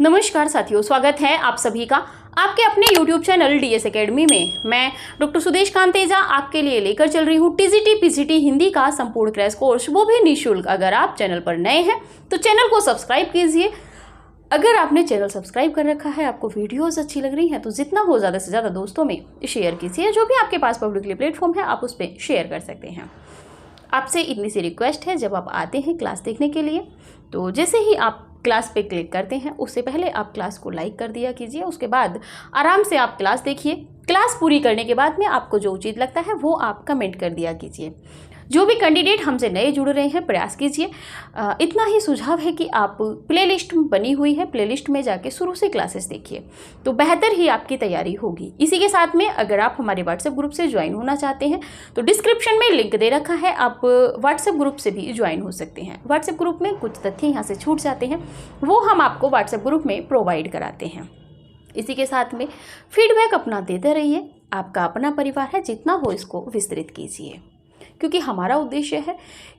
नमस्कार साथियों, स्वागत है आप सभी का आपके अपने YouTube चैनल DS एकेडमी में। मैं डॉक्टर सुदेश कांतेजा आपके लिए लेकर चल रही हूँ TGT PGT हिंदी का संपूर्ण क्रैश कोर्स, वो भी निःशुल्क। अगर आप चैनल पर नए हैं तो चैनल को सब्सक्राइब कीजिए। अगर आपने चैनल सब्सक्राइब कर रखा है, आपको वीडियोस अच्छी लग रही हैं, तो जितना हो ज़्यादा से ज़्यादा दोस्तों में शेयर कीजिए। जो भी आपके पास पब्लिकली प्लेटफॉर्म है आप उस पर शेयर कर सकते हैं। आपसे इतनी सी रिक्वेस्ट है, जब आप आते हैं क्लास देखने के लिए तो जैसे ही आप क्लास पे क्लिक करते हैं उससे पहले आप क्लास को लाइक कर दिया कीजिए। उसके बाद आराम से आप क्लास देखिए। क्लास पूरी करने के बाद में आपको जो उचित लगता है वो आप कमेंट कर दिया कीजिए। जो भी कैंडिडेट हमसे नए जुड़ रहे हैं, प्रयास कीजिए। इतना ही सुझाव है कि आप प्लेलिस्ट बनी हुई है, प्लेलिस्ट में जाके शुरू से क्लासेस देखिए तो बेहतर ही आपकी तैयारी होगी। इसी के साथ में अगर आप हमारे व्हाट्सएप ग्रुप से ज्वाइन होना चाहते हैं तो डिस्क्रिप्शन में लिंक दे रखा है, आप व्हाट्सएप ग्रुप से भी ज्वाइन हो सकते हैं। व्हाट्सएप ग्रुप में कुछ तथ्य यहाँ से छूट जाते हैं, वो हम आपको व्हाट्सएप ग्रुप में प्रोवाइड कराते हैं। इसी के साथ में फीडबैक अपना देते रहिए। आपका अपना परिवार है, जितना हो इसको विस्तृत कीजिए, क्योंकि हमारा उद्देश्य है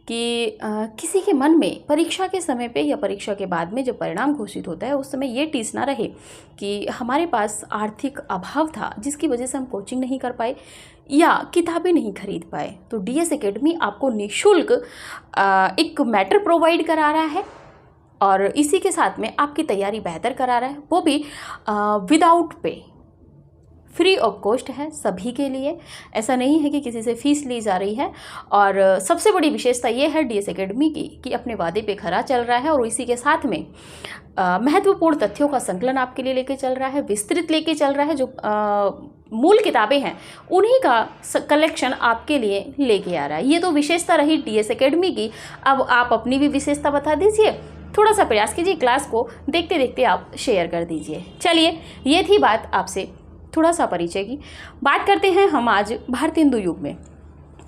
कि किसी के मन में परीक्षा के समय पे या परीक्षा के बाद में जब परिणाम घोषित होता है उस समय ये टीस ना रहे कि हमारे पास आर्थिक अभाव था जिसकी वजह से हम कोचिंग नहीं कर पाए या किताबें नहीं खरीद पाए। तो DS एकेडमी आपको निःशुल्क एक मैटर प्रोवाइड करा रहा है और इसी के साथ में आपकी तैयारी बेहतर करा रहा है, वो भी without pay, free of cost है सभी के लिए। ऐसा नहीं है कि किसी से फीस ली जा रही है। और सबसे बड़ी विशेषता ये है DS एकेडमी की कि अपने वादे पे खरा चल रहा है और इसी के साथ में महत्वपूर्ण तथ्यों का संकलन आपके लिए लेके चल रहा है, विस्तृत लेके चल रहा है। जो मूल किताबें हैं उन्हीं का कलेक्शन आपके लिए लेके आ रहा है। ये तो विशेषता रही DS एकेडमी की। अब आप अपनी भी विशेषता बता दीजिए। थोड़ा सा प्रयास कीजिए, क्लास को देखते देखते आप शेयर कर दीजिए। चलिए, ये थी बात आपसे थोड़ा सा परिचय की। बात करते हैं हम आज भारतेंदु युग में।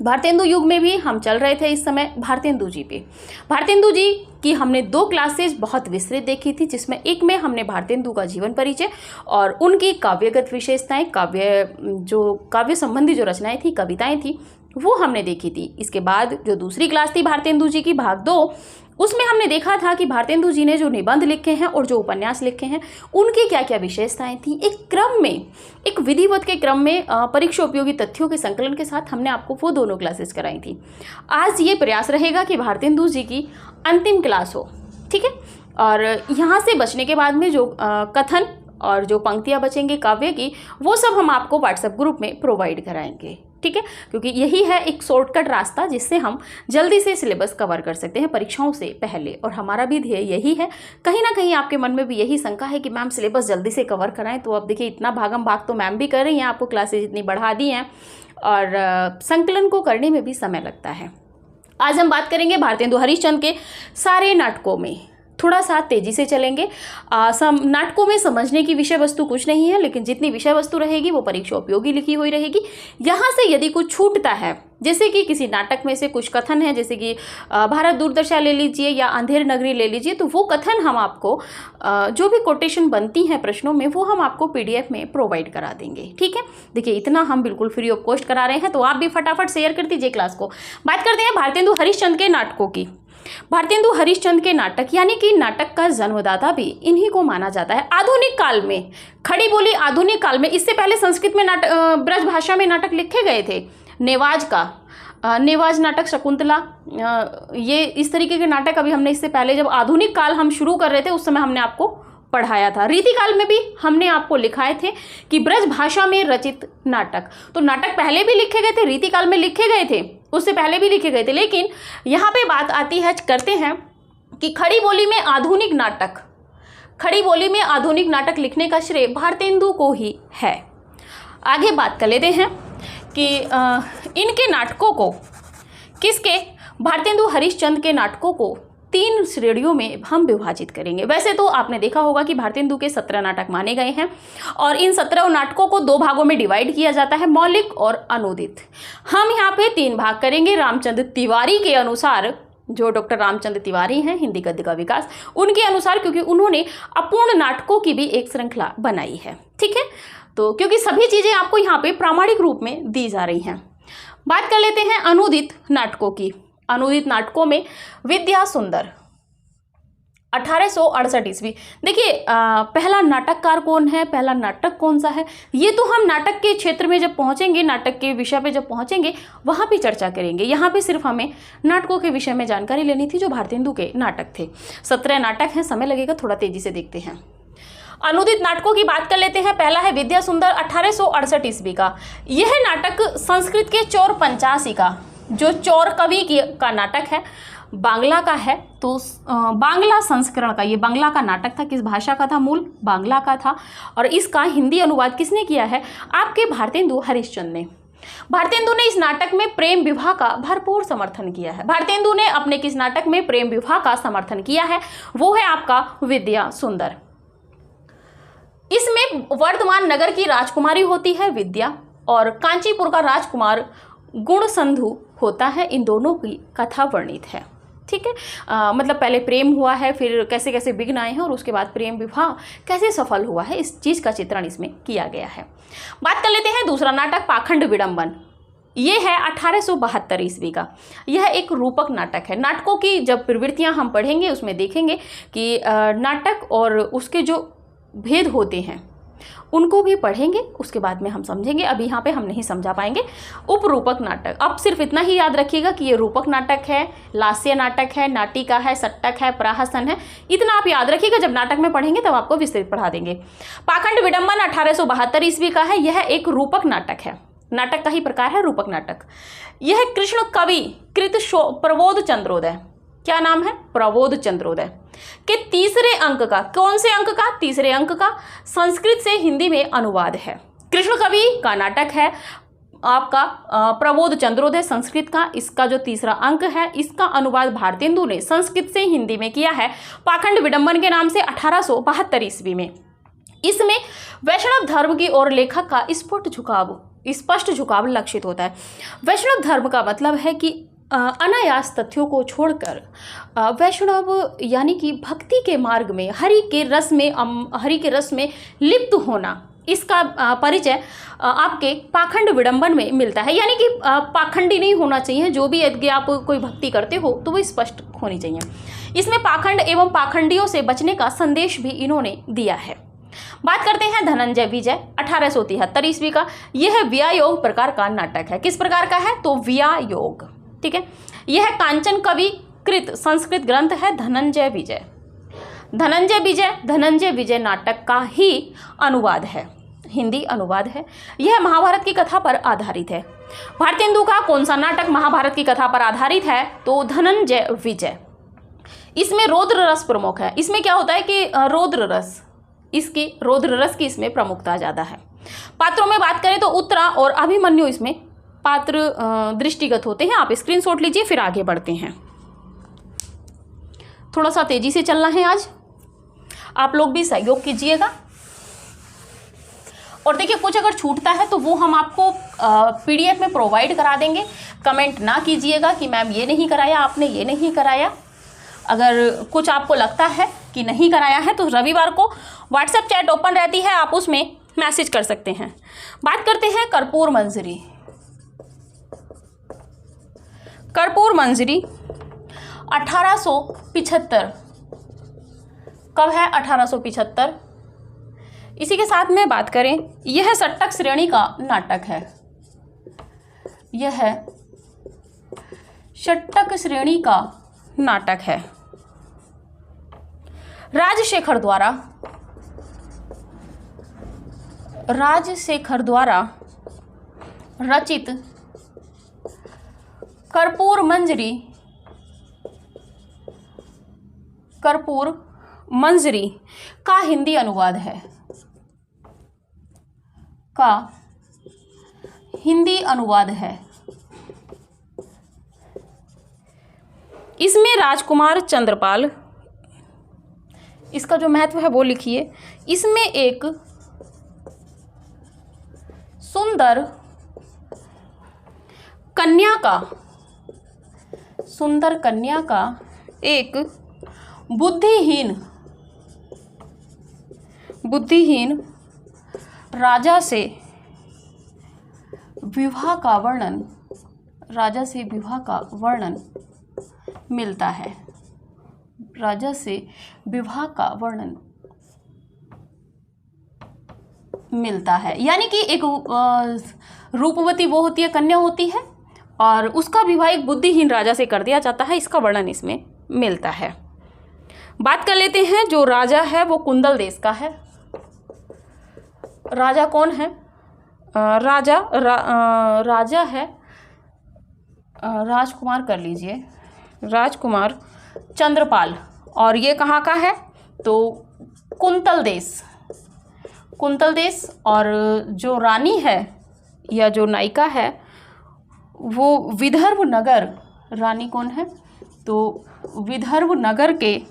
भारतेंदु युग में भी हम चल रहे थे इस समय भारतेंदु जी पे। भारतेंदु जी की हमने 2 क्लासेस बहुत विस्तृत देखी थी, जिसमें एक में हमने भारतेंदु का जीवन परिचय और उनकी काव्यगत विशेषताएं, काव्य संबंधी जो रचनाएं थी, कविताएं थी, वो हमने देखी थी। इसके बाद जो दूसरी क्लास थी भारतेंदु जी की, भाग 2, उसमें हमने देखा था कि भारतेंदु जी ने जो निबंध लिखे हैं और जो उपन्यास लिखे हैं उनकी क्या क्या विशेषताएं थी। एक क्रम में, एक विधिवत के क्रम में परीक्षा उपयोगी तथ्यों के संकलन के साथ हमने आपको वो दोनों क्लासेस कराई थी। आज ये प्रयास रहेगा कि भारतेंदु जी की अंतिम क्लास हो, ठीक है। और यहाँ से बचने के बाद में जो कथन और जो पंक्तियाँ बचेंगी काव्य की, वो सब हम आपको व्हाट्सएप ग्रुप में प्रोवाइड कराएंगे, ठीक है। क्योंकि यही है एक शॉर्टकट रास्ता जिससे हम जल्दी से सिलेबस कवर कर सकते हैं परीक्षाओं से पहले। और हमारा भी ध्येय यही है। कहीं ना कहीं आपके मन में भी यही शंका है कि मैम सिलेबस जल्दी से कवर कराएं, तो अब देखिए इतना भागम भाग तो मैम भी कर रही हैं, आपको क्लासेज इतनी बढ़ा दी हैं और संकलन को करने में भी समय लगता है। आज हम बात करेंगे भारतेंदु हरिश्चंद्र के सारे नाटकों में। थोड़ा सा तेजी से चलेंगे। नाटकों में समझने की विषय वस्तु कुछ नहीं है, लेकिन जितनी विषय वस्तु रहेगी वो परीक्षा उपयोगी लिखी हुई रहेगी। यहाँ से यदि कुछ छूटता है, जैसे कि किसी नाटक में से कुछ कथन है, जैसे कि भारत दुर्दशा ले लीजिए या अंधेर नगरी ले लीजिए, तो वो कथन हम आपको जो भी कोटेशन बनती हैं प्रश्नों में, वो हम आपको PDF में प्रोवाइड करा देंगे, ठीक है। देखिए, इतना हम बिल्कुल फ्री ऑफ कॉस्ट करा रहे हैं, तो आप भी फटाफट शेयर कर दीजिए क्लास को। बात करते हैं भारतेंदु हरिश्चंद्र के नाटकों की। भारतेंदु हरिश्चंद्र के नाटक, यानी कि नाटक का जन्मदाता भी इन्हीं को माना जाता है। आधुनिक काल में, खड़ी बोली आधुनिक काल में, इससे पहले संस्कृत में ब्रज भाषा में नाटक लिखे गए थे। नेवाज नाटक, शकुंतला, ये इस तरीके के नाटक अभी हमने इससे पहले, जब आधुनिक काल हम शुरू कर रहे थे उस समय हमने आपको पढ़ाया था। रीतिकाल में भी हमने आपको लिखाए थे कि ब्रज भाषा में रचित नाटक। तो नाटक पहले भी लिखे गए थे, रीतिकाल में लिखे गए थे, उससे पहले भी लिखे गए थे। लेकिन यहाँ पे बात आती है, करते हैं कि खड़ी बोली में आधुनिक नाटक लिखने का श्रेय भारतेंदु को ही है। आगे बात कर लेते हैं कि इनके नाटकों को भारतेंदु हरिश्चंद्र के नाटकों को 3 श्रेणियों में हम विभाजित करेंगे। वैसे तो आपने देखा होगा कि भारतेंदु के 17 नाटक माने गए हैं और इन 17 नाटकों को 2 भागों में डिवाइड किया जाता है, मौलिक और अनूदित। हम यहाँ पे 3 भाग करेंगे। रामचंद्र तिवारी के अनुसार, जो डॉक्टर रामचंद्र तिवारी हैं, हिंदी गद्य का विकास, उनके अनुसार, क्योंकि उन्होंने अपूर्ण नाटकों की भी एक श्रृंखला बनाई है, ठीक है। तो क्योंकि सभी चीज़ें आपको यहाँ पे प्रामाणिक रूप में दी जा रही हैं। बात कर लेते हैं अनूदित नाटकों की। अनूदित नाटकों में विद्या सुंदर, 1868 ईस्वी। देखिए पहला नाटककार कौन है, पहला नाटक कौन सा है, ये तो हम नाटक के क्षेत्र में जब पहुंचेंगे, नाटक के विषय पे जब पहुंचेंगे वहाँ पे चर्चा करेंगे। यहाँ पे सिर्फ हमें नाटकों के विषय में जानकारी लेनी थी जो भारतेंदु के नाटक थे। 17 नाटक हैं, समय लगेगा, थोड़ा तेजी से देखते हैं। अनुदित नाटकों की बात कर लेते हैं। पहला है विद्या सुंदर 1868 ईस्वी का। यह नाटक संस्कृत के चौर पंचासी का, जो चौर कवि का नाटक है, बांग्ला का है, तो बांग्ला संस्करण का, ये बांग्ला का नाटक था। किस भाषा का था? मूल बांग्ला का था। और इसका हिंदी अनुवाद किसने किया है? आपके भारतेंदु हरिश्चंद्र ने। भारतेंदु ने इस नाटक में प्रेम विवाह का भरपूर समर्थन किया है। भारतेंदु ने अपने किस नाटक में प्रेम विवाह का समर्थन किया है? वो है आपका विद्या सुंदर। इसमें वर्धमान नगर की राजकुमारी होती है विद्या और कांचीपुर का राजकुमार गुणसंधु होता है। इन दोनों की कथा वर्णित है। ठीक है, मतलब पहले प्रेम हुआ है, फिर कैसे कैसे विघ्न आए हैं और उसके बाद प्रेम विवाह कैसे सफल हुआ है, इस चीज़ का चित्रण इसमें किया गया है। बात कर लेते हैं दूसरा नाटक, पाखंड विडंबन। ये है 1872 ईस्वी का। यह एक रूपक नाटक है। नाटकों की जब प्रवृत्तियां हम पढ़ेंगे उसमें देखेंगे कि नाटक और उसके जो भेद होते हैं उनको भी पढ़ेंगे, उसके बाद में हम समझेंगे। अभी यहाँ पे हम नहीं समझा पाएंगे। उपरूपक नाटक, अब सिर्फ इतना ही याद रखिएगा कि ये रूपक नाटक है, लास्य नाटक है, नाटिका है, सट्टक है, प्रहसन है। इतना आप याद रखिएगा, जब नाटक में पढ़ेंगे तब आपको विस्तृत पढ़ा देंगे। पाखंड विडंबन 1872 ईस्वी का है। यह एक रूपक नाटक है। नाटक का ही प्रकार है रूपक नाटक। यह कृष्ण कवि कृत प्रबोध चंद्रोदय, क्या नाम है? प्रबोध चंद्रोदय के तीसरे अंक का, कौन से अंक का? तीसरे अंक का संस्कृत से हिंदी में अनुवाद है। कृष्ण कवि का नाटक है आपका प्रबोध चंद्रोदय संस्कृत का। इसका जो तीसरा अंक है, इसका अनुवाद भारतेंदु ने संस्कृत से हिंदी में किया है पाखंड विडंबन के नाम से 1872 ईस्वी में। इसमें वैष्णव धर्म की ओर लेखक का स्पष्ट झुकाव लक्षित होता है। वैष्णव धर्म का मतलब है कि अनायास तथ्यों को छोड़कर वैष्णव यानी कि भक्ति के मार्ग में हरि के रस में लिप्त होना, इसका परिचय आपके पाखंड विडंबन में मिलता है। यानी कि पाखंडी नहीं होना चाहिए। जो भी यदि आप कोई भक्ति करते हो तो वो स्पष्ट होनी चाहिए। इसमें पाखंड एवं पाखंडियों से बचने का संदेश भी इन्होंने दिया है। बात करते हैं धनंजय विजय 1873 ईस्वी का। यह व्यायोग प्रकार का नाटक है। किस प्रकार का है? तो व्यायोग। ठीक है, यह कांचन कवि कृत संस्कृत ग्रंथ है धनंजय विजय नाटक का ही अनुवाद है, हिंदी अनुवाद है। यह महाभारत की कथा पर आधारित है। भारतेंदु का कौन सा नाटक महाभारत की कथा पर आधारित है? तो धनंजय विजय। इसमें रौद्र रस प्रमुख है। इसमें क्या होता है कि रौद्र रस की इसमें प्रमुखता ज़्यादा है। पात्रों में बात करें तो उत्तरा और अभिमन्यु इसमें पात्र दृष्टिगत होते हैं। आप स्क्रीनशॉट लीजिए, फिर आगे बढ़ते हैं। थोड़ा सा तेजी से चलना है आज, आप लोग भी सहयोग कीजिएगा। और देखिए कुछ अगर छूटता है तो वो हम आपको PDF में प्रोवाइड करा देंगे। कमेंट ना कीजिएगा कि मैम ये नहीं कराया, आपने ये नहीं कराया। अगर कुछ आपको लगता है कि नहीं कराया है तो रविवार को व्हाट्सएप चैट ओपन रहती है, आप उसमें मैसेज कर सकते हैं। बात करते हैं कर्पूर मंजरी। कर्पूर मंजरी 1875। कब है? 1875। इसी के साथ में बात करें, यह सट्टक श्रेणी का नाटक है। यह सट्टक श्रेणी का नाटक है। राजशेखर द्वारा रचित कर्पूर मंजरी का हिंदी अनुवाद है। इसमें राजकुमार चंद्रपाल, इसका जो महत्व है वो लिखिए। इसमें एक सुंदर कन्या का एक बुद्धिहीन राजा से विवाह का वर्णन मिलता है। राजा से विवाह का वर्णन मिलता है। यानी कि एक रूपवती वो होती है, कन्या होती है, और उसका विवाह एक बुद्धिहीन राजा से कर दिया जाता है, इसका वर्णन इसमें मिलता है। बात कर लेते हैं, जो राजा है वो कुंदल देश का है। राजा कौन है? राजा है, राजकुमार कर लीजिए, राजकुमार चंद्रपाल, और ये कहाँ का है? तो कुंतल देश, कुंतल देश। और जो रानी है या जो नायिका है वो विदर्भ नगर, रानी कौन है? तो विदर्भ नगर के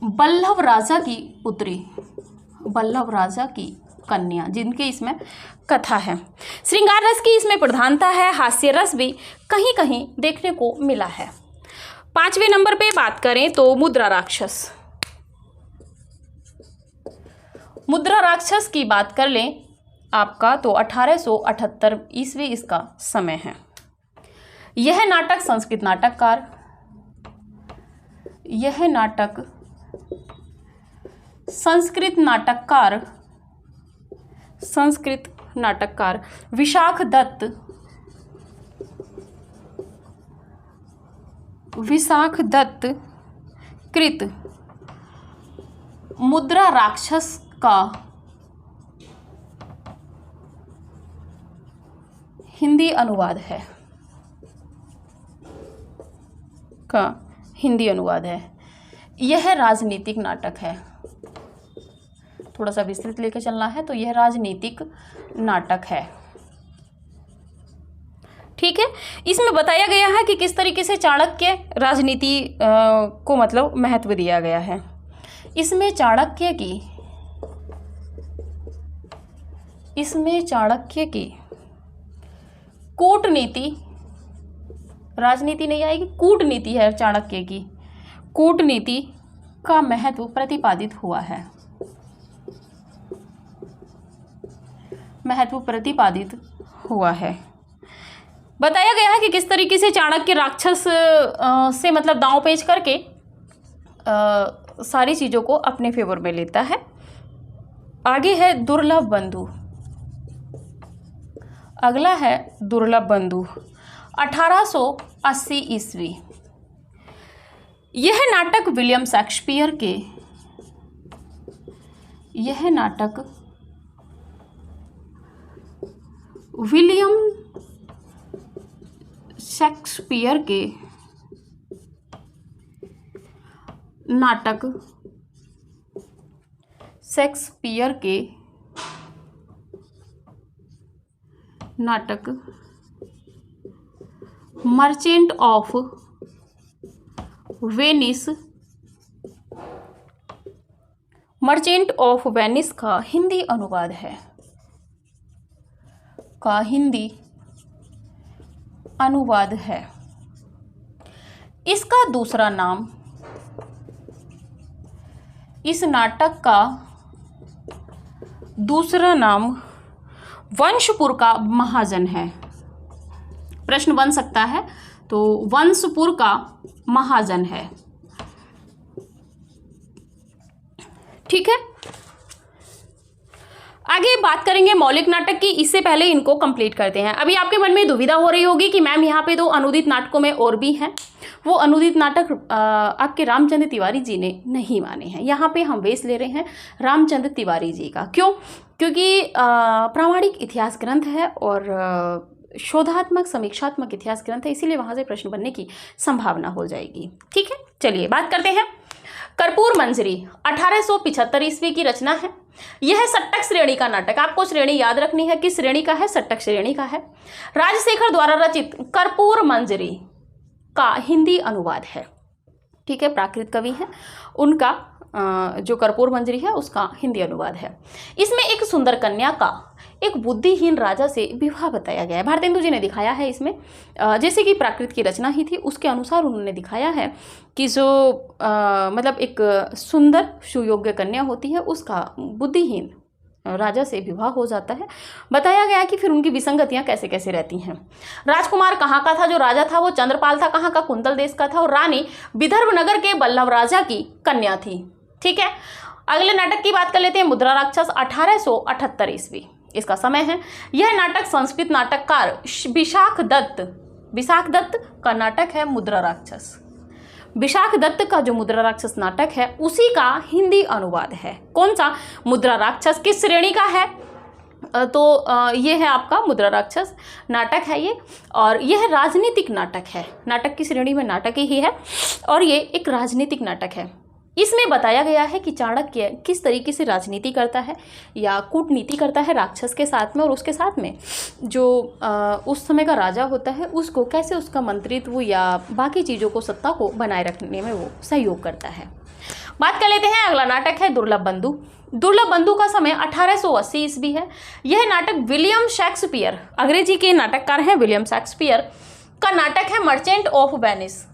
बल्लभ राजा की पुत्री, बल्लभ राजा की कन्या, जिनके इसमें कथा है। श्रृंगार रस की इसमें प्रधानता है, हास्य रस भी कहीं कहीं देखने को मिला है। 5वें नंबर पे बात करें तो मुद्रा राक्षस। मुद्रा राक्षस की बात कर लें आपका तो 1878 ईस्वी इसका समय है। यह नाटक संस्कृत नाटककार, यह नाटक संस्कृत नाटककार विशाख दत्त कृत मुद्रा राक्षस का हिंदी अनुवाद है, यह राजनीतिक नाटक है। थोड़ा सा विस्तृत लेकर चलना है तो यह राजनीतिक नाटक है। ठीक है, इसमें बताया गया है कि किस तरीके से चाणक्य राजनीति को मतलब महत्व दिया गया है। इसमें चाणक्य की कूटनीति, राजनीति नहीं आएगी, कूटनीति है चाणक्य की, कूटनीति का महत्व प्रतिपादित हुआ है, बताया गया है कि किस तरीके से चाणक्य राक्षस से मतलब दांव पेच करके सारी चीज़ों को अपने फेवर में लेता है। आगे है दुर्लभ बंधु, अगला है दुर्लभ बंधु, 1880 ईस्वी। यह नाटक विलियम शेक्सपियर के नाटक मर्चेंट ऑफ वेनिस का हिंदी अनुवाद है, इसका दूसरा नाम, इस नाटक का दूसरा नाम वंशपुर का महाजन है। प्रश्न बन सकता है, तो वंशपुर का महाजन है। ठीक है, आगे बात करेंगे मौलिक नाटक की। इससे पहले इनको कंप्लीट करते हैं। अभी आपके मन में दुविधा हो रही होगी कि मैम यहाँ पे तो अनुदित नाटकों में और भी हैं, वो अनुदित नाटक आपके रामचंद्र तिवारी जी ने नहीं माने हैं। यहाँ पे हम बेस ले रहे हैं रामचंद्र तिवारी जी का। क्यों? क्योंकि प्रामाणिक इतिहास ग्रंथ है और शोधात्मक समीक्षात्मक इतिहास ग्रंथ है, इसीलिए वहाँ से प्रश्न बनने की संभावना हो जाएगी। ठीक है, चलिए बात करते हैं। कर्पूर मंजरी 1875 ईस्वी की रचना है। यह सट्टक श्रेणी का नाटक, आपको श्रेणी याद रखनी है, किस श्रेणी का है? सट्टक श्रेणी का है। राजशेखर द्वारा रचित कर्पूर मंजरी का हिंदी अनुवाद है। ठीक है, प्राकृत कवि हैं, उनका जो कर्पूर मंजरी है उसका हिंदी अनुवाद है। इसमें एक सुंदर कन्या का एक बुद्धिहीन राजा से विवाह बताया गया है। भारतेंदु जी ने दिखाया है इसमें, जैसे कि प्राकृत की रचना ही थी उसके अनुसार उन्होंने दिखाया है कि जो मतलब एक सुंदर सुयोग्य कन्या होती है उसका बुद्धिहीन राजा से विवाह हो जाता है। बताया गया कि फिर उनकी विसंगतियां कैसे कैसे रहती हैं। राजकुमार कहाँ का था? जो राजा था वो चंद्रपाल था, कहाँ का? कुंतल देश का था, और रानी विदर्भ नगर के बल्लभ राजा की कन्या थी। ठीक है, अगले नाटक की बात कर लेते हैं। मुद्रा राक्षस 1878 ईस्वी इसका समय है। यह नाटक संस्कृत नाटककार विशाख दत्त का नाटक है मुद्रा राक्षस। विशाख दत्त का जो मुद्रा राक्षस नाटक है उसी का हिंदी अनुवाद है। कौन सा? मुद्रा राक्षस। किस श्रेणी का है? तो ये है आपका मुद्रा राक्षस नाटक है ये, और यह राजनीतिक नाटक है। नाटक की श्रेणी में नाटक ही है, और ये एक राजनीतिक नाटक है। इसमें बताया गया है कि चाणक्य किस तरीके से राजनीति करता है या कूटनीति करता है राक्षस के साथ में, और उसके साथ में जो उस समय का राजा होता है उसको कैसे उसका मंत्रित्व या बाकी चीज़ों को, सत्ता को बनाए रखने में वो सहयोग करता है। बात कर लेते हैं, अगला नाटक है दुर्लभ बंधु। दुर्लभ बंधु का समय 1880 ईस्वी है। यह नाटक विलियम शेक्सपियर, अंग्रेजी के नाटककार हैं विलियम शेक्सपियर, का नाटक है मर्चेंट ऑफ वेनिस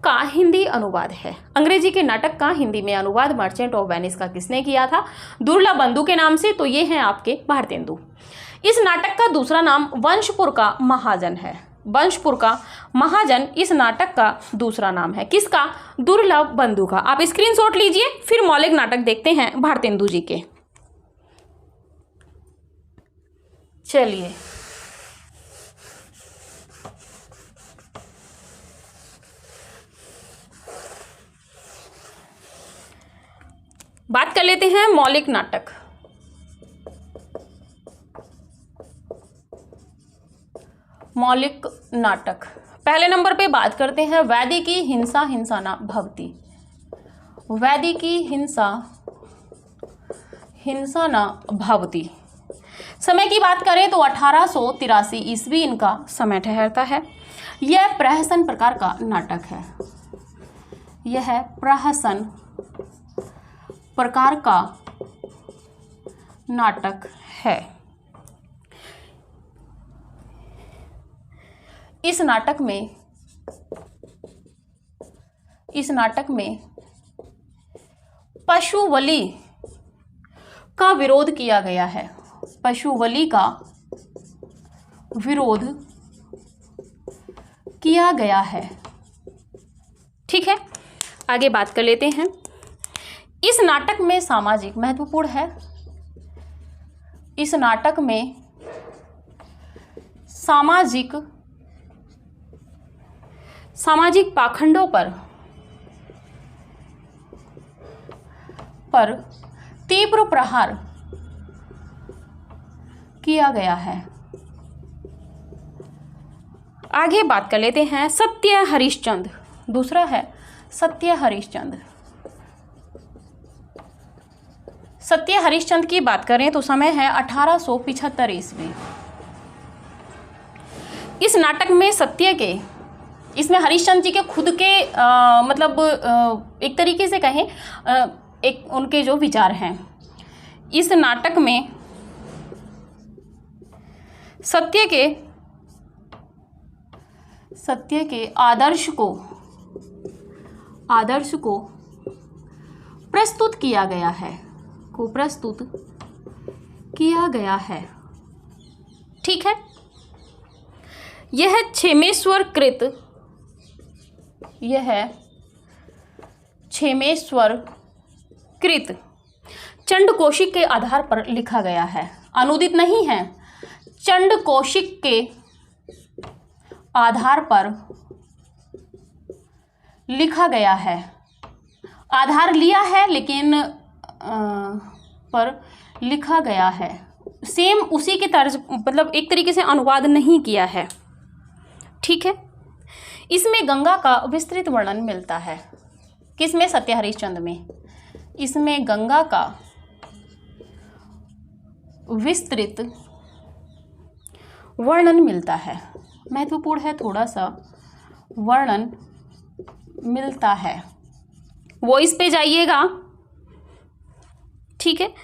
का हिंदी अनुवाद है। अंग्रेजी के नाटक का हिंदी में अनुवाद मर्चेंट ऑफ वेनिस का किसने किया था? दुर्लभ बंधु के नाम से। तो ये हैं आपके भारतेंदु। इस नाटक का दूसरा नाम वंशपुर का महाजन है। वंशपुर का महाजन इस नाटक का दूसरा नाम है। किसका? दुर्लभ बंधु का। आप स्क्रीनशॉट लीजिए, फिर मौलिक नाटक देखते हैं भारतेंदु जी के। चलिए, बात कर लेते हैं मौलिक नाटक। मौलिक नाटक पहले नंबर पे बात करते हैं वैदि की हिंसा हिंसा न भवति। वैदि की हिंसा हिंसा न भवति। समय की बात करें तो 1883 ईस्वी इनका समय ठहरता है। यह प्रहसन प्रकार का नाटक है। यह प्रहसन प्रकार का नाटक है। इस नाटक में पशु बलि का विरोध किया गया है। पशु बलि का विरोध किया गया है। ठीक है, आगे बात कर लेते हैं। इस नाटक में सामाजिक महत्वपूर्ण है। इस नाटक में सामाजिक पाखंडों पर तीव्र प्रहार किया गया है। आगे बात कर लेते हैं सत्य हरिश्चंद्र। दूसरा है सत्य हरिश्चंद्र। सत्य हरिश्चंद्र की बात करें तो समय है 1875 ईस्वी। इस नाटक में सत्य के, इसमें हरिश्चंद्र जी के खुद के एक तरीके से कहें एक उनके जो विचार हैं। इस नाटक में सत्य के आदर्श को प्रस्तुत किया गया है। ठीक है, यह क्षेमेश्वर कृत चंड कौशिक के आधार पर लिखा गया है। अनुदित नहीं है, चंड कौशिक के आधार पर लिखा गया है। आधार लिया है लेकिन पर लिखा गया है। सेम उसी के तर्ज, मतलब एक तरीके से अनुवाद नहीं किया है। ठीक है, इसमें गंगा का विस्तृत वर्णन मिलता है। किसमें? सत्य हरिश्चंद्र में। इसमें गंगा का विस्तृत वर्णन मिलता है। महत्वपूर्ण है, थोड़ा सा वर्णन मिलता है। वो इस पे जाइएगा। ठीक है,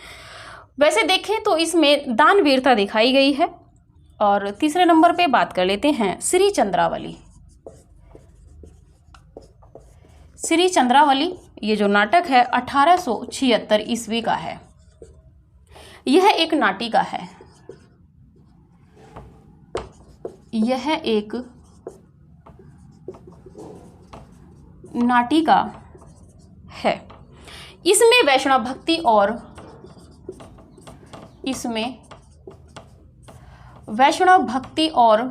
वैसे देखें तो इसमें दानवीरता दिखाई गई है। और तीसरे नंबर पे बात कर लेते हैं श्री चंद्रावली। श्री चंद्रावली ये जो नाटक है 1876 ईस्वी का है। यह एक नाटिका है, यह एक नाटिका है। इसमें वैष्णव भक्ति और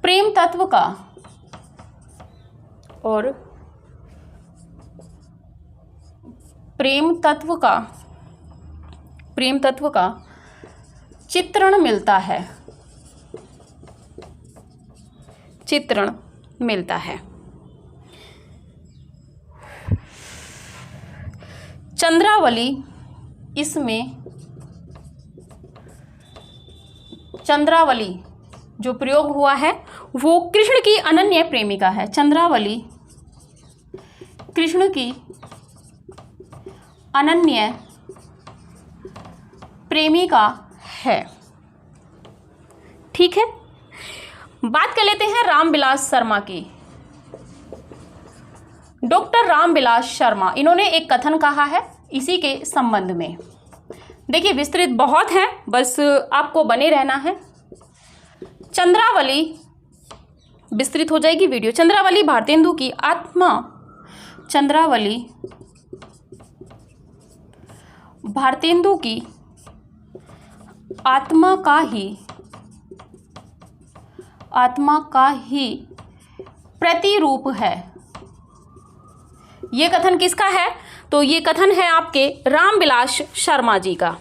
प्रेम तत्व का चित्रण मिलता है। चंद्रावली, इसमें चंद्रावली जो प्रयोग हुआ है वो कृष्ण की अनन्य प्रेमिका है। चंद्रावली कृष्ण की अनन्य प्रेमिका है। ठीक है, बात कर लेते हैं रामविलास शर्मा की। डॉक्टर रामविलास शर्मा, इन्होंने एक कथन कहा है इसी के संबंध में। देखिए विस्तृत बहुत है, बस आपको बने रहना है। चंद्रावली, विस्तृत हो जाएगी वीडियो। चंद्रावली भारतेंदु की आत्मा, चंद्रावली भारतेंदु की आत्मा का ही प्रतिरूप है। ये कथन किसका है? तो ये कथन है आपके रामविलास शर्मा जी का।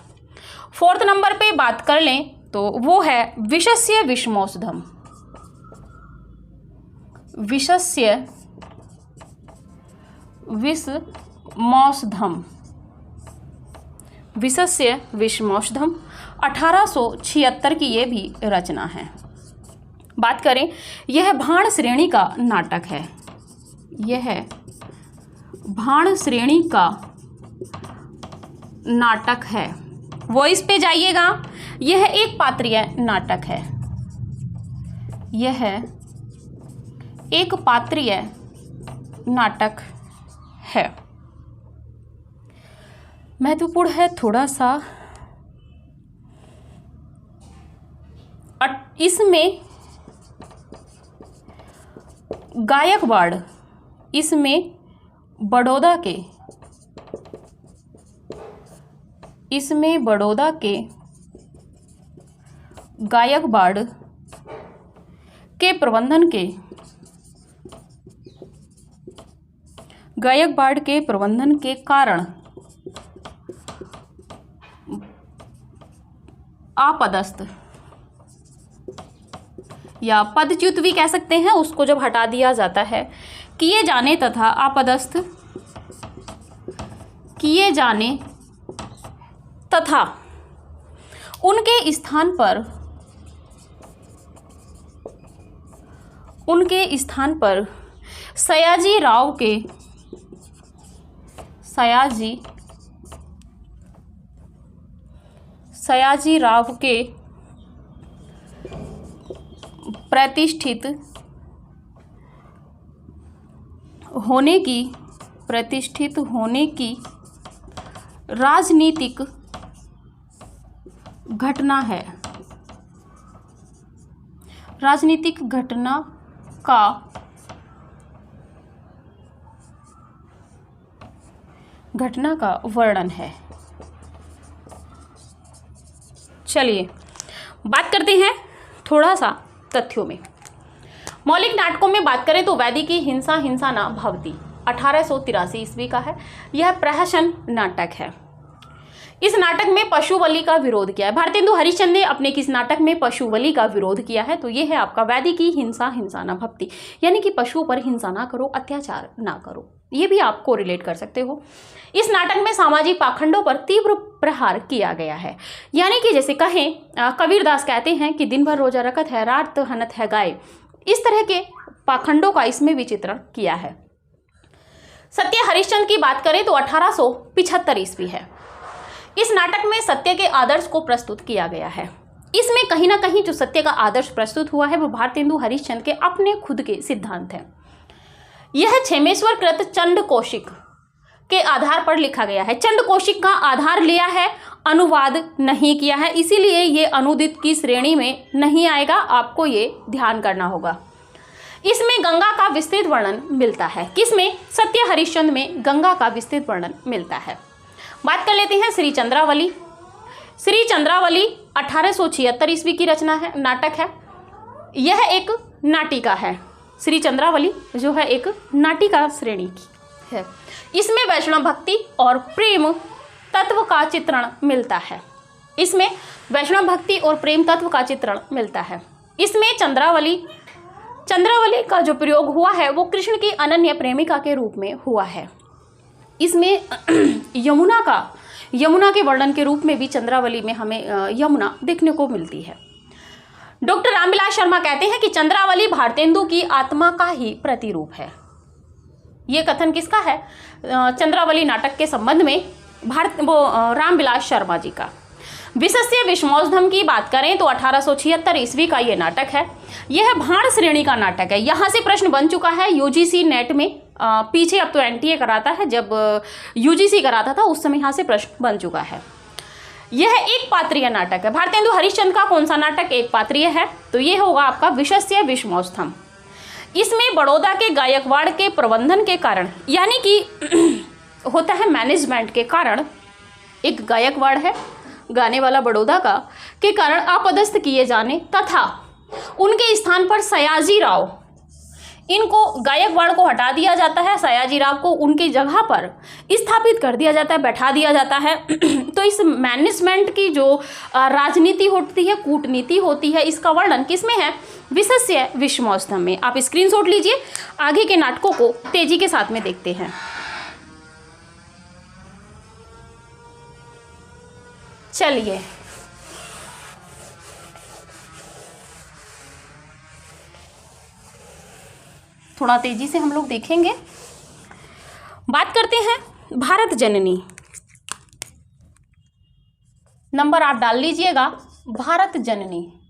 4th नंबर पे बात कर लें तो वो है विषस्य विषमौषधम। विषस्य विषमौषधम, विषस्य विषमौषधम 1876 की ये भी रचना है। बात करें, यह भाण श्रेणी का नाटक है। यह भाण श्रेणी का नाटक है। वॉइस पे जाइएगा। यह एक पात्रीय नाटक है। यह एक पात्रीय नाटक है। महत्वपूर्ण है थोड़ा सा। इसमें गायकवाड़, इसमें बड़ौदा के गायकवाड़ के प्रबंधन के कारण आपदस्थ या पदच्युत भी कह सकते हैं उसको, जब हटा दिया जाता है, किए जाने तथा आपदस्थ किए जाने तथा उनके स्थान पर सयाजी राव के प्रतिष्ठित होने की राजनीतिक घटना है। राजनीतिक घटना का वर्णन है। चलिए बात करते हैं थोड़ा सा तथ्यों में। मौलिक नाटकों में बात करें तो वैदिकी हिंसा हिंसा न भवति 1883 ईस्वी का है। यह प्रहसन नाटक है। इस नाटक में पशु बलि का विरोध किया है। भारतेंदु हरिश्चंद्र ने अपने किस नाटक में पशु बलि का विरोध किया है? तो ये है आपका वैदिकी हिंसा हिंसा न भवति, यानी कि पशु पर हिंसा ना करो, अत्याचार ना करो। ये भी आप कोरिलेट कर सकते हो। इस नाटक में सामाजिक पाखंडों पर तीव्र प्रहार किया गया है। यानी कि जैसे कहें, कबीरदास कहते हैं कि दिन भर रोजा रखत है, रात हनत है गाय। इस तरह के पाखंडों का इसमें भी चित्रण किया है। सत्य हरिश्चंद्र की बात करें तो 1875 ईस्वी है। इस नाटक में सत्य के आदर्श को प्रस्तुत किया गया है। इसमें कहीं ना कहीं जो सत्य का आदर्श प्रस्तुत हुआ है वो भारतेंदु हरिश्चंद्र के अपने खुद के सिद्धांत हैं। यह क्षेमेश्वर कृत चंड कौशिक के आधार पर लिखा गया है। चंड कौशिक का आधार लिया है, अनुवाद नहीं किया है, इसीलिए ये अनुदित की श्रेणी में नहीं आएगा, आपको ये ध्यान करना होगा। इसमें गंगा का विस्तृत वर्णन मिलता है। किसमें? सत्य हरिश्चंद्र में गंगा का विस्तृत वर्णन मिलता है। बात कर लेते हैं श्री चंद्रावली। श्री चंद्रावली 1876 ईस्वी की रचना है, नाटक है। यह एक नाटिका है। श्री चंद्रावली जो है एक नाटिका श्रेणी की है। इसमें वैष्णव भक्ति और प्रेम तत्व का चित्रण मिलता है। इसमें वैष्णव भक्ति और प्रेम तत्व का चित्रण मिलता है। इसमें चंद्रावली का जो प्रयोग हुआ है वो कृष्ण की अनन्य प्रेमिका के रूप में हुआ है। इसमें यमुना के वर्णन के रूप में भी चंद्रावली में हमें यमुना देखने को मिलती है। डॉक्टर रामविलास शर्मा कहते हैं कि चंद्रावली भारतेंदु की आत्मा का ही प्रतिरूप है। ये कथन किसका है? चंद्रावली नाटक के संबंध में रामविलास शर्मा जी का। विशस्य विषमोत्तम की बात करें तो 1876 ईस्वी का ये नाटक है। यह भाण श्रेणी का नाटक है। यहाँ से प्रश्न बन चुका है यूजीसी नेट में, पीछे अब तो एनटीए कराता है, जब यूजीसी कराता था उस समय यहाँ से प्रश्न बन चुका है। यह एक पात्रीय नाटक है। भारतेंदु हरिश्चंद्र का कौन सा नाटक एक पात्रीय है? तो ये होगा आपका विशस्य विषमोत्तम। इसमें बड़ौदा के गायकवाड़ के प्रबंधन के कारण, यानी कि होता है मैनेजमेंट के कारण, एक गायकवाड़ है गाने वाला बड़ौदा का, के कारण अपदस्थ किए जाने तथा उनके स्थान पर सयाजी राव, इनको गायकवाड़ को हटा दिया जाता है, सयाजी राव को उनकी जगह पर स्थापित कर दिया जाता है, बैठा दिया जाता है। तो इस मैनेजमेंट की जो राजनीति होती है, कूटनीति होती है, इसका वर्णन किसमें है? विशस्य विषमोत्तम में। आप स्क्रीनशॉट लीजिए, आगे के नाटकों को तेजी के साथ में देखते हैं। चलिए थोड़ा तेजी से हम लोग देखेंगे। बात करते हैं भारत जननी। नंबर आप डाल लीजिएगा, भारत जननी।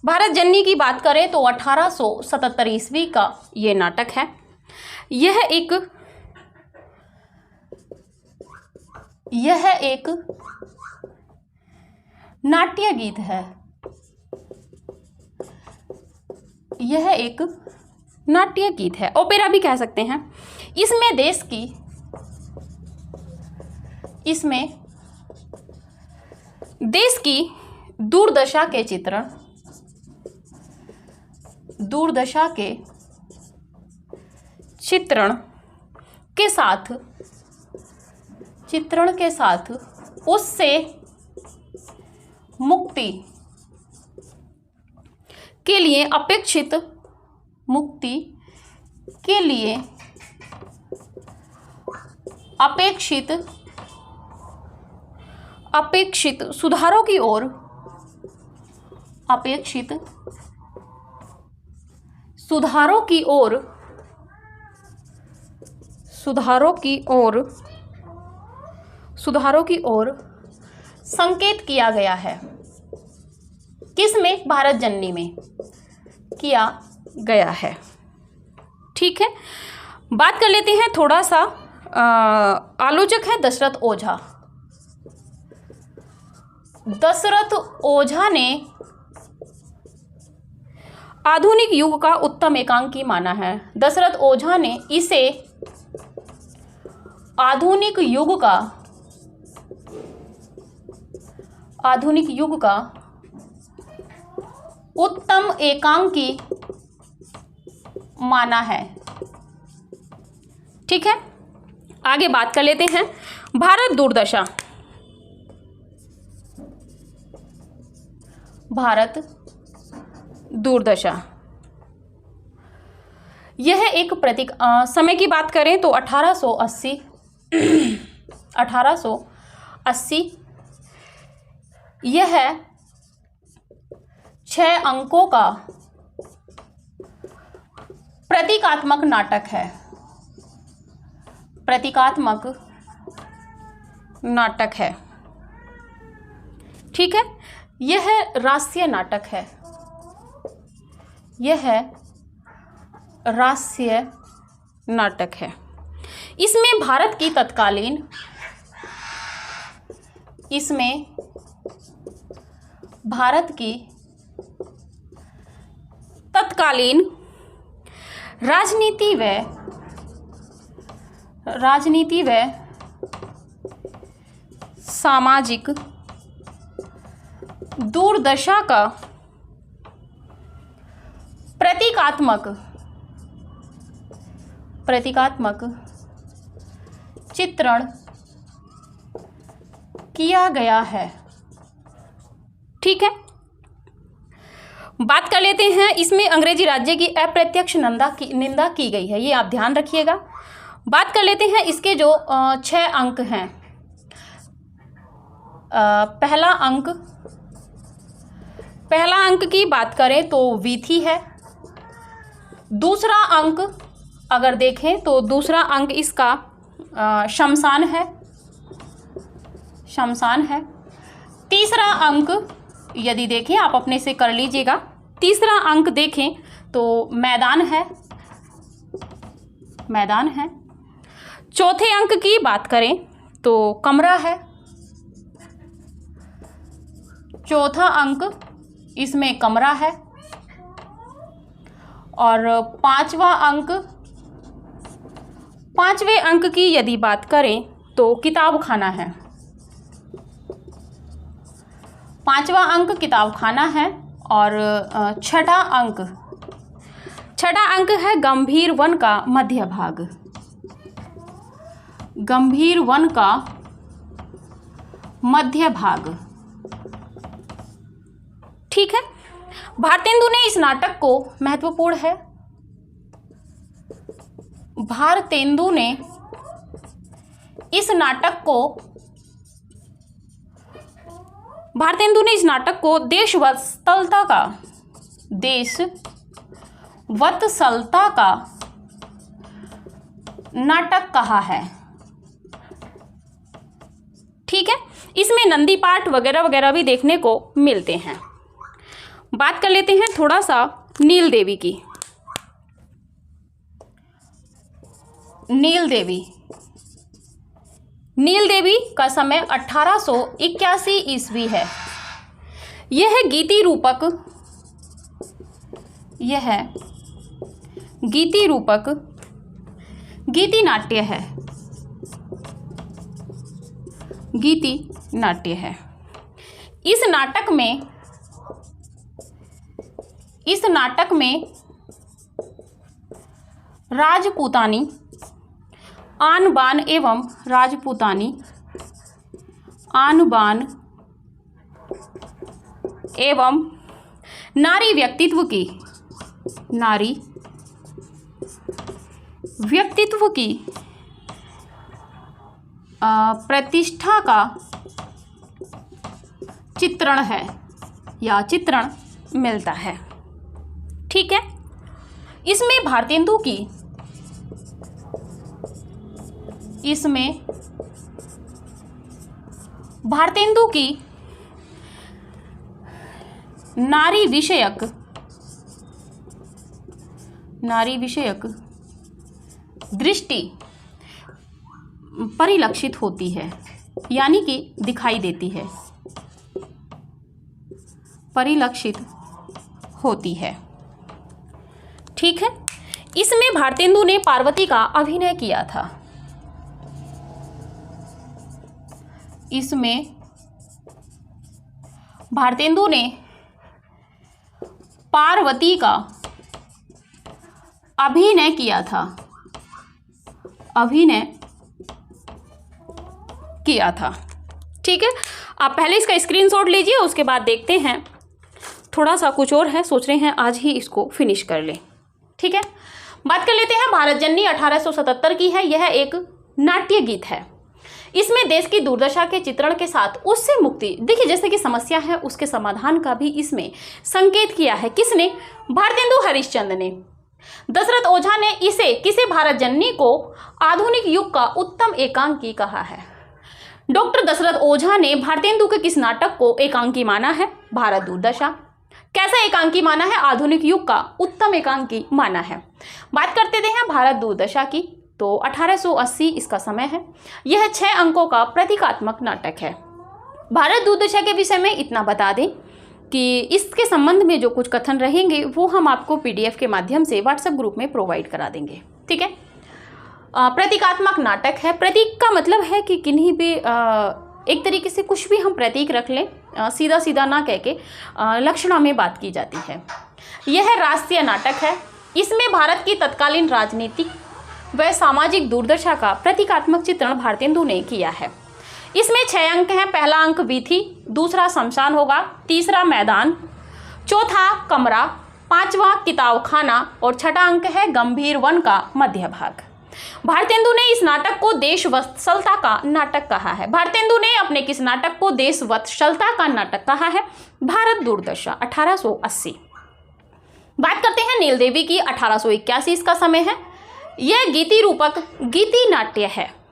भारत जननी की बात करें तो 1877 ईस्वी का ये नाटक है। यह एक नाट्य गीत है। यह एक नाट्य गीत है, ओपेरा भी कह सकते हैं। इसमें देश की दुर्दशा के चित्रण के साथ उससे मुक्ति के लिए अपेक्षित सुधारों की ओर संकेत किया गया है। किसमें? भारत जननी में किया गया है। ठीक है, बात कर लेते हैं थोड़ा सा। आलोचक है दशरथ ओझा। दशरथ ओझा ने आधुनिक युग का उत्तम एकांकी माना है। दशरथ ओझा ने इसे आधुनिक युग का उत्तम एकांकी माना है। ठीक है, आगे बात कर लेते हैं भारत दुर्दशा। यह एक प्रतीक समय की बात करें तो 1880 यह 6 अंकों का प्रतीकात्मक नाटक है। ठीक है, यह राष्ट्रीय नाटक है। इसमें भारत की तत्कालीन राजनीति व सामाजिक दुर्दशा का प्रतीकात्मक चित्रण किया गया है। ठीक है, बात कर लेते हैं। इसमें अंग्रेजी राज्य की अप्रत्यक्ष निंदा की गई है, ये आप ध्यान रखिएगा। बात कर लेते हैं इसके जो 6 अंक हैं। पहला अंक की बात करें तो वीथी है। दूसरा अंक अगर देखें तो दूसरा अंक इसका शमशान है। तीसरा अंक यदि देखें, आप अपने से कर लीजिएगा, तीसरा अंक देखें तो मैदान है। चौथे अंक की बात करें तो कमरा है। चौथा अंक इसमें कमरा है। और पांचवें अंक की यदि बात करें तो किताबखाना है। पांचवा अंक किताबखाना है। और छठा अंक है गंभीर वन का मध्य भाग। गंभीर वन का मध्य भाग। ठीक है, भारतेंदु ने इस नाटक को महत्वपूर्ण है। भारतेंदु ने इस नाटक को देशवत्सलता का नाटक कहा है। ठीक है, इसमें नंदी पाठ वगैरह वगैरह भी देखने को मिलते हैं। बात कर लेते हैं थोड़ा सा नील देवी की। नील देवी का समय 1881 ईस्वी है। यह गीति रूपक गीति नाट्य है। इस नाटक में राजपूतानी आन बान एवं नारी व्यक्तित्व की प्रतिष्ठा का चित्रण है या चित्रण मिलता है। ठीक है, इसमें भारतेंदु की नारी विषयक दृष्टि परिलक्षित होती है, यानी कि दिखाई देती है, परिलक्षित होती है। ठीक है, इसमें भारतेंदु ने पार्वती का अभिनय किया था। इसमें भारतेंदु ने पार्वती का अभिनय किया था। ठीक है, आप पहले इसका स्क्रीनशॉट लीजिए, उसके बाद देखते हैं। थोड़ा सा कुछ और है, सोच रहे हैं आज ही इसको फिनिश कर लें। ठीक है, बात कर लेते हैं भारत जननी 1877 की है। यह एक नाट्य गीत है। इसमें देश की दुर्दशा के चित्रण के साथ उससे मुक्ति, देखिए जैसे कि समस्या है उसके समाधान का भी इसमें संकेत किया है। किसने? भारतेंदु हरिश्चंद्र ने। दशरथ ओझा ने किसे भारत जननी को आधुनिक युग का उत्तम एकांकी कहा है। डॉक्टर दशरथ ओझा ने भारतेंदु के किस नाटक को एकांकी माना है? भारत दुर्दशा। कैसा एकांकी माना है? आधुनिक युग का उत्तम एकांकी माना है। बात करते हैं भारत दुर्दशा की। तो 1880 इसका समय है। यह 6 अंकों का प्रतीकात्मक नाटक है। भारत दूरदर्शा के विषय में इतना बता दें कि इसके संबंध में जो कुछ कथन रहेंगे वो हम आपको PDF के माध्यम से व्हाट्सएप ग्रुप में प्रोवाइड करा देंगे, ठीक है। प्रतीकात्मक नाटक है। प्रतीक का मतलब है कि किन्हीं भी एक तरीके से कुछ भी हम प्रतीक रख लें, सीधा सीधा ना कह के लक्षणा में बात की जाती है। यह राष्ट्रीय नाटक है। इसमें भारत की तत्कालीन राजनीतिक व सामाजिक दुर्दशा का प्रतीकात्मक चित्रण भारतेंदु ने किया है। इसमें 6 अंक हैं। पहला अंक वीथी, दूसरा शमशान होगा, तीसरा मैदान, चौथा कमरा, 5वां किताब खाना और 6ठा अंक है गंभीर वन का मध्य भाग। भारतेंदु ने इस नाटक को देशवत्सलता का नाटक कहा है। भारतेंदु ने अपने किस नाटक को देशवत्सलता का नाटक कहा है? भारत दूरदर्शा, 1880। बात करते हैं नील देवी की। 1881 इसका समय है। यह गीति रूपक गीति नाट्य है।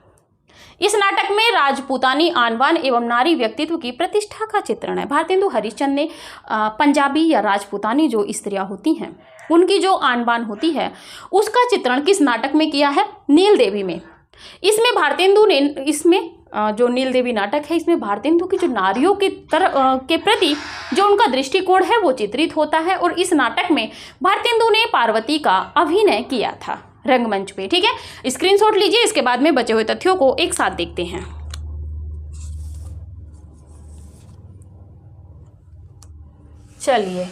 इस नाटक में राजपूतानी आनबान एवं नारी व्यक्तित्व की प्रतिष्ठा का चित्रण है। भारतेंदु हरिश्चंद्र ने पंजाबी या राजपूतानी जो स्त्रियां होती हैं उनकी जो आनबान होती है उसका चित्रण किस नाटक में किया है? नील देवी में। इसमें भारतेंदु ने जो नील देवी नाटक है इसमें भारतेंदु की जो नारियों के प्रति जो उनका दृष्टिकोण है वो चित्रित होता है। और इस नाटक में भारतेंदु ने पार्वती का अभिनय किया था रंगमंच पे, ठीक है। स्क्रीनशॉट लीजिए। इसके बाद में बचे हुए तथ्यों को एक साथ देखते हैं। चलिए,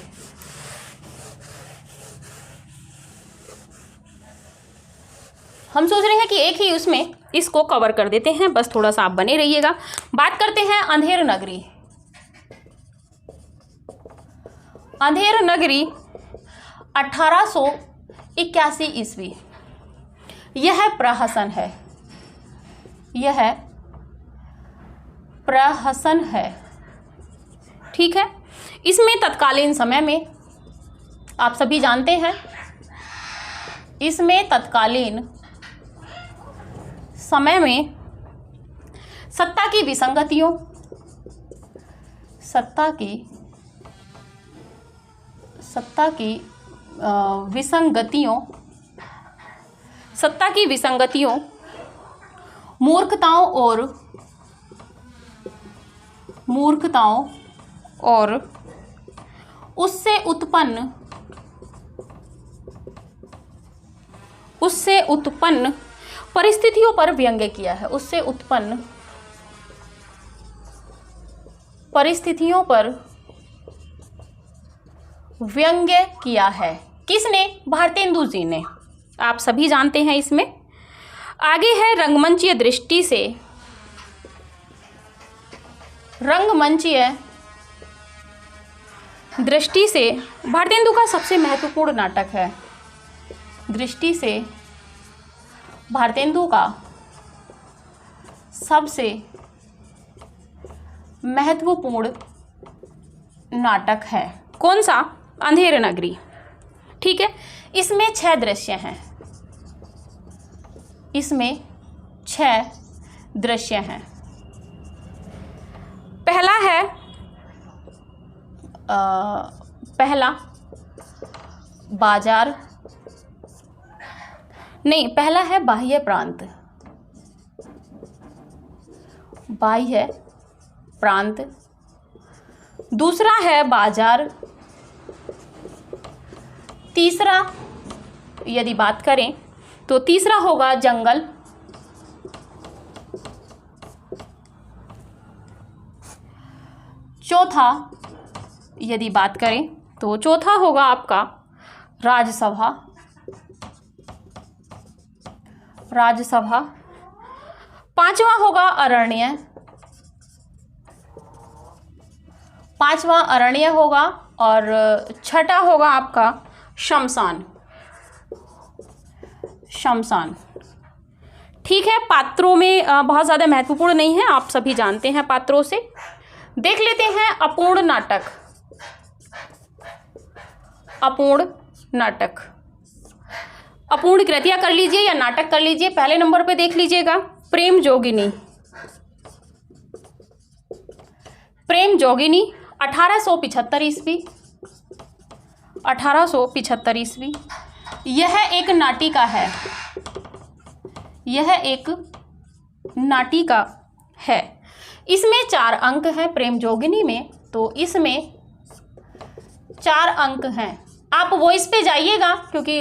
हम सोच रहे हैं कि एक ही उसमें इसको कवर कर देते हैं, बस थोड़ा सा आप बने रहिएगा। बात करते हैं अंधेर नगरी। अंधेर नगरी 1881 ईस्वी। यह प्रहसन है। यह प्रहसन है, ठीक है। इसमें तत्कालीन समय में आप सभी जानते हैं, इसमें तत्कालीन समय में सत्ता की विसंगतियों मूर्खताओं और उससे उत्पन्न परिस्थितियों पर व्यंग्य किया है। उससे उत्पन्न परिस्थितियों पर व्यंग्य किया है। किसने? भारतेंदु जी ने। आप सभी जानते हैं। इसमें आगे है रंगमंचीय दृष्टि से भारतेंदु का सबसे महत्वपूर्ण नाटक है। दृष्टि से भारतेंदु का सबसे महत्वपूर्ण नाटक है। कौन सा? अंधेर नगरी, ठीक है। इसमें 6 दृश्य हैं। इसमें 6 दृश्य हैं। पहला है पहला बाजार, नहीं, पहला है बाह्य प्रांत। बाह्य प्रांत। दूसरा है बाजार। तीसरा यदि बात करें तो तीसरा होगा जंगल। चौथा यदि बात करें तो चौथा होगा आपका राजसभा। पांचवा होगा अरण्य। होगा और छठा होगा आपका शमशान। ठीक है। पात्रों में बहुत ज़्यादा महत्वपूर्ण नहीं है, आप सभी जानते हैं पात्रों से। देख लेते हैं अपूर्ण नाटक। अपूर्ण कृतियां कर लीजिए या नाटक कर लीजिए। पहले नंबर पे देख लीजिएगा प्रेम जोगिनी। 1875 ईस्वी। यह एक नाटिका है। यह एक नाटिका है। इसमें 4 अंक हैं प्रेम जोगिनी में, तो इसमें 4 अंक हैं। आप वॉइस पे जाइएगा क्योंकि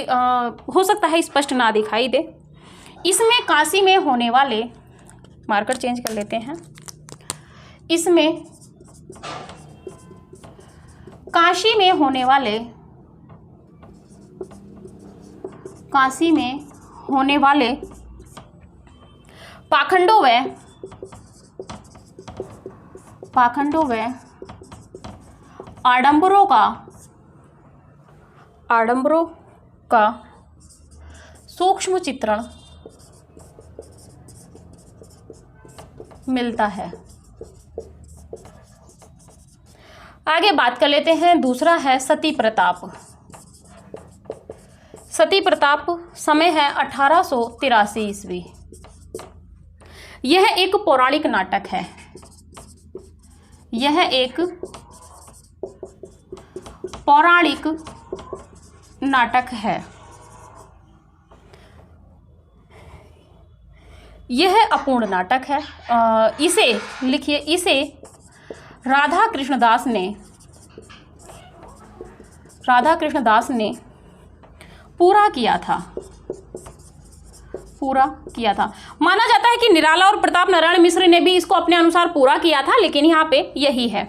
हो सकता है स्पष्ट ना दिखाई दे। इसमें काशी में होने वाले, मार्कर चेंज कर लेते हैं, इसमें काशी में होने वाले, काशी में होने वाले पाखंडों व आडंबरों का सूक्ष्म चित्रण मिलता है। आगे बात कर लेते हैं। दूसरा है सती प्रताप। सती प्रताप समय है 1883 ईस्वी। यह एक पौराणिक नाटक है। यह एक पौराणिक नाटक है। यह अपूर्ण नाटक है। इसे लिखिए, इसे राधा कृष्ण दास ने पूरा किया था। माना जाता है कि निराला और प्रताप नारायण मिश्र ने भी इसको अपने अनुसार पूरा किया था, लेकिन यहाँ पे यही है।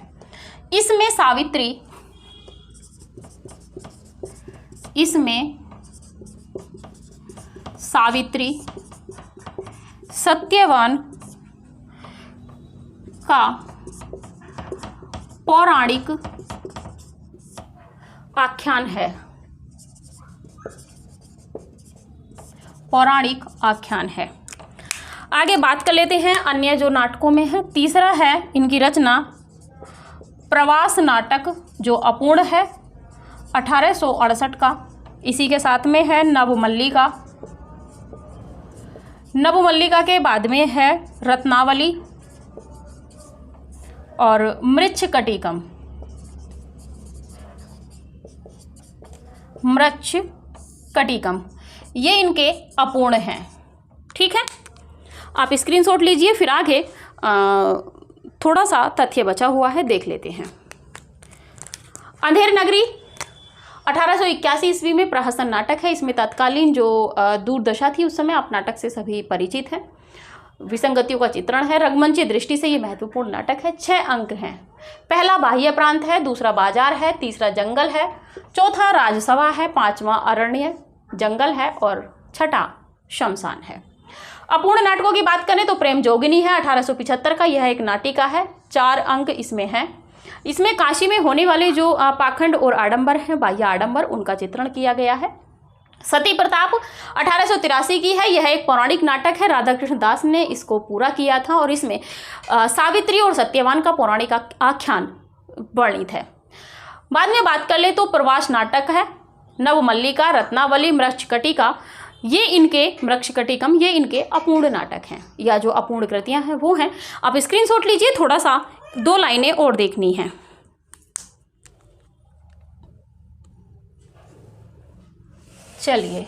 इसमें सावित्री सत्यवान का पौराणिक आख्यान है। आगे बात कर लेते हैं अन्य जो नाटकों में है। तीसरा है इनकी रचना प्रवास नाटक, जो अपूर्ण है, 1868 का। इसी के साथ में है नवमल्लिका के बाद में है रत्नावली और मृच्छकटिकम। ये इनके अपूर्ण हैं। ठीक है, आप स्क्रीनशॉट लीजिए। फिर आगे थोड़ा सा तथ्य बचा हुआ है, देख लेते हैं। अंधेर नगरी 1881 ईस्वी में प्रहसन नाटक है। इसमें तत्कालीन जो दूरदशा थी उस समय, आप नाटक से सभी परिचित हैं। विसंगतियों का चित्रण है। रंगमंची दृष्टि से ये महत्वपूर्ण नाटक है। 6 अंक हैं। पहला बाह्य प्रांत है, दूसरा बाजार है, तीसरा जंगल है, चौथा राजसभा है, 5वां अरण्य जंगल है और 6ठा शमशान है। अपूर्ण नाटकों की बात करें तो प्रेम जोगिनी है 1875 का। यह एक नाटिका है। 4 अंक इसमें हैं। इसमें काशी में होने वाले जो पाखंड और आडंबर हैं, बाह्य आडंबर, उनका चित्रण किया गया है। सती प्रताप 1883 की है। यह एक पौराणिक नाटक है। राधा कृष्ण दास ने इसको पूरा किया था और इसमें सावित्री और सत्यवान का पौराणिक आख्यान वर्णित है। बाद में बात कर ले तो प्रवास नाटक है। नवमल्लिका, रत्नावली, मृच्छकटिका, ये इनके अपूर्ण नाटक हैं, या जो अपूर्ण कृतियां हैं वो हैं। आप स्क्रीनशॉट लीजिए, थोड़ा सा 2 लाइनें और देखनी हैं। चलिए,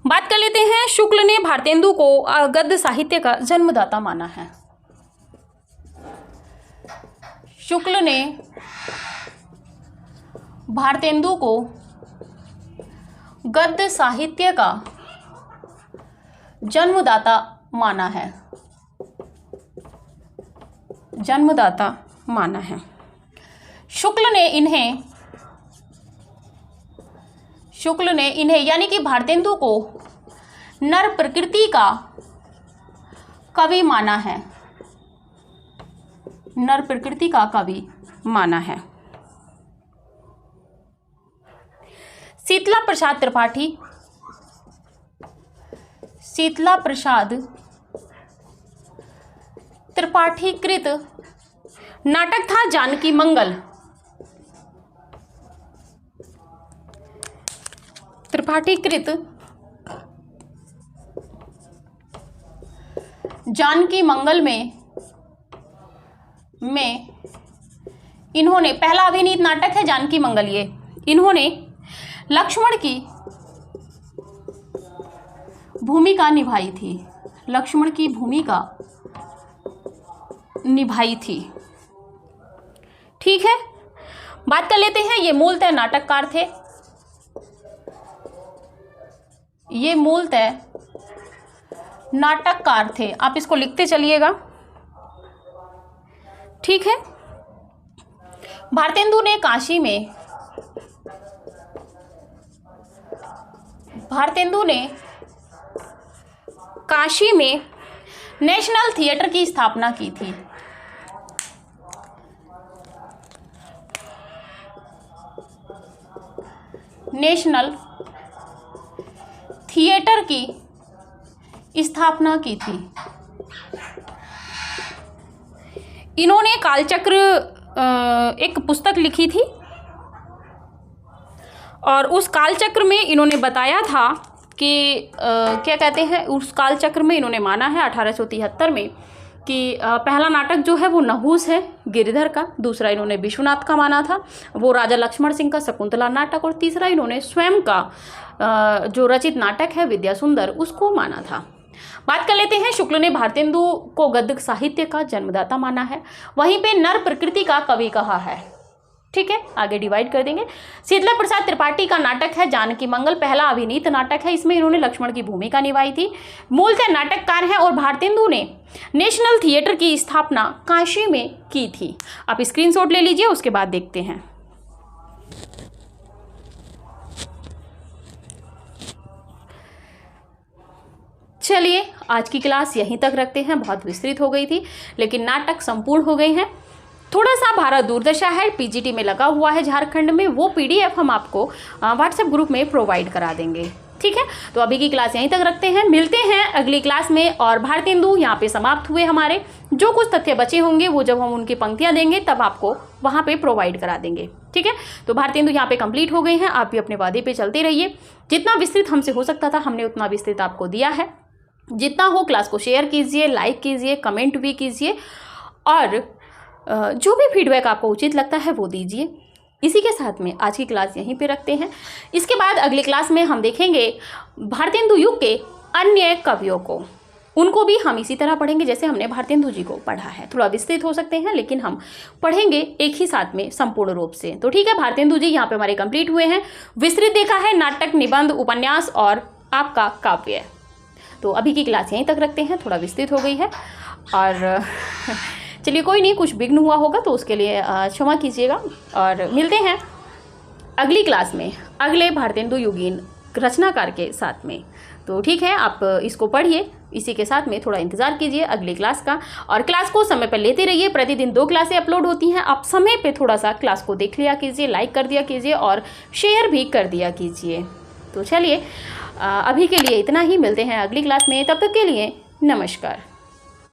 बात कर लेते हैं। शुक्ल ने भारतेंदु को गद्य साहित्य का जन्मदाता माना है। शुक्ल ने भारतेंदु को गद्य साहित्य का जन्मदाता माना है। शुक्ल ने इन्हें यानी कि भारतेंदु को नर प्रकृति का कवि माना है। शीतला प्रसाद त्रिपाठी कृत नाटक था जानकी मंगल। त्रिपाठी कृत जानकी मंगल में इन्होंने, पहला अभिनीत नाटक है जानकी मंगल, ये इन्होंने लक्ष्मण की भूमिका निभाई थी, लक्ष्मण की भूमिका निभाई थी। ठीक है, बात कर लेते हैं, ये मूलतः नाटककार थे, ये मूलतः नाटककार थे, आप इसको लिखते चलिएगा। ठीक है, भारतेंदु ने काशी में, भारतेंदु ने काशी में नेशनल थिएटर की स्थापना की थी। नेशनल थिएटर की स्थापना की थी। इन्होंने कालचक्र एक पुस्तक लिखी थी और उस कालचक्र में इन्होंने बताया था कि क्या कहते हैं, उस कालचक्र में इन्होंने माना है 1873 में कि पहला नाटक जो है वो नहुस है गिरिधर का, दूसरा इन्होंने विश्वनाथ का माना था, वो राजा लक्ष्मण सिंह का शकुंतला नाटक, और तीसरा इन्होंने स्वयं का जो रचित नाटक है विद्यासुंदर उसको माना था। बात कर लेते हैं, शुक्ल ने भारतेंदु को गद्य साहित्य का जन्मदाता माना है, वहीं पे नर प्रकृति का कवि कहा है। ठीक है, आगे डिवाइड कर देंगे। शीतला प्रसाद त्रिपाठी का नाटक है जानकी मंगल, पहला अभिनीत नाटक है, इसमें इन्होंने लक्ष्मण की भूमिका निभाई थी, मूलतः नाटककार है, और भारतेंदु ने नेशनल थिएटर की स्थापना काशी में की थी। आप स्क्रीनशॉट ले लीजिए, उसके बाद देखते हैं। चलिए, आज की क्लास यहीं तक रखते हैं, बहुत विस्तृत हो गई थी लेकिन नाटक संपूर्ण हो गए हैं। थोड़ा सा भारत दूरदर्शा है, पीजीटी में लगा हुआ है झारखंड में, वो पीडीएफ हम आपको व्हाट्सएप ग्रुप में प्रोवाइड करा देंगे। ठीक है, तो अभी की क्लास यहीं तक रखते हैं, मिलते हैं अगली क्लास में। और भारतेंदु यहाँ पे समाप्त हुए हमारे, जो कुछ तथ्य बचे होंगे वो जब हम उनकी पंक्तियाँ देंगे तब आपको वहाँ पे प्रोवाइड करा देंगे। ठीक है, तो भारतेंदु यहाँ पे कंप्लीट हो गए हैं, आप भी अपने वादे पे चलते रहिए। जितना विस्तृत हमसे हो सकता था हमने उतना विस्तृत आपको दिया है। जितना हो क्लास को शेयर कीजिए, लाइक कीजिए, कमेंट भी कीजिए, और जो भी फीडबैक आपको उचित लगता है वो दीजिए। इसी के साथ में आज की क्लास यहीं पे रखते हैं। इसके बाद अगली क्लास में हम देखेंगे भारतेंदु युग के अन्य कवियों को, उनको भी हम इसी तरह पढ़ेंगे जैसे हमने भारतेंदु जी को पढ़ा है। थोड़ा विस्तृत हो सकते हैं लेकिन हम पढ़ेंगे एक ही साथ में संपूर्ण रूप से। तो ठीक है, भारतेंदु जी यहाँ पे हमारे कंप्लीट हुए हैं। विस्तृत देखा है नाटक, निबंध, उपन्यास और आपका काव्य। तो अभी की क्लास यहीं तक रखते हैं, थोड़ा विस्तृत हो गई है, और चलिए कोई नहीं, कुछ विघ्न हुआ होगा तो उसके लिए क्षमा कीजिएगा। और मिलते हैं अगली क्लास में अगले भारतेंदु युगीन रचनाकार के साथ में। तो ठीक है, आप इसको पढ़िए, इसी के साथ में थोड़ा इंतज़ार कीजिए अगली क्लास का, और क्लास को समय पर लेते रहिए। प्रतिदिन 2 क्लासें अपलोड होती हैं, आप समय पे थोड़ा सा क्लास को देख लिया कीजिए, लाइक कर दिया कीजिए और शेयर भी कर दिया कीजिए। तो चलिए अभी के लिए इतना ही, मिलते हैं अगली क्लास में, तब तक के लिए नमस्कार।